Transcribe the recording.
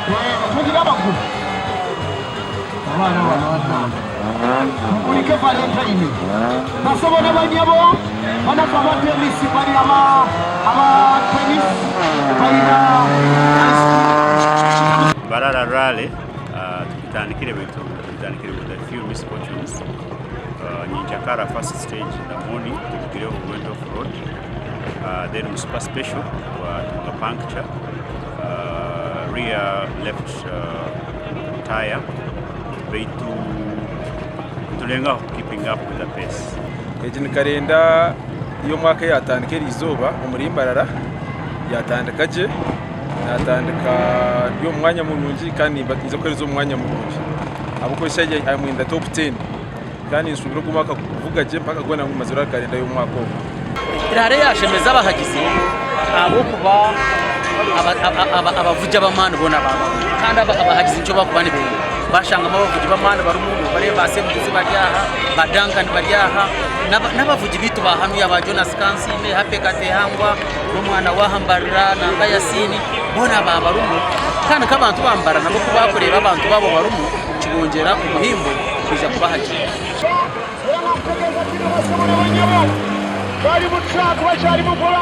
tugira amakuru abana urike Valentine basobona banyabo banafama tennis bari ama tennis bari na Barara Rally tukitandikire with a few misfortunes. Nyanchakara first stage in the morning, we went off road. Then Muspa special to a puncture, rear left tire, way to lenga keeping up with the pace. Ejini karenda iyo mwaka yatandikira izuba umurimbarara yatandika je natandika yo mwanya mulungi kandi batiza ko izo mwanya mulungi abuko shaje amwinda top 10 kandi nsubira kumaka kuvuga je mpaka gwana mu mazura karenda yo mwaka irare yashemeza abahagize abo kuba abavuja bamana bona baba kandi abahagize icyo bakubane be bashanga abavuji bamana bari umuntu bare basemuzi baryaha badangani baryaha n'abavuji bitu bahanuye aba Jonas Kansime hape katehangwa n'umwana wahambarira na Bayasini bona baba rumu kandi kabantu bambara nabo kubakorera abantu babo barumu kibongera umuhimbo kija kubahagira bari mu track bari mu pora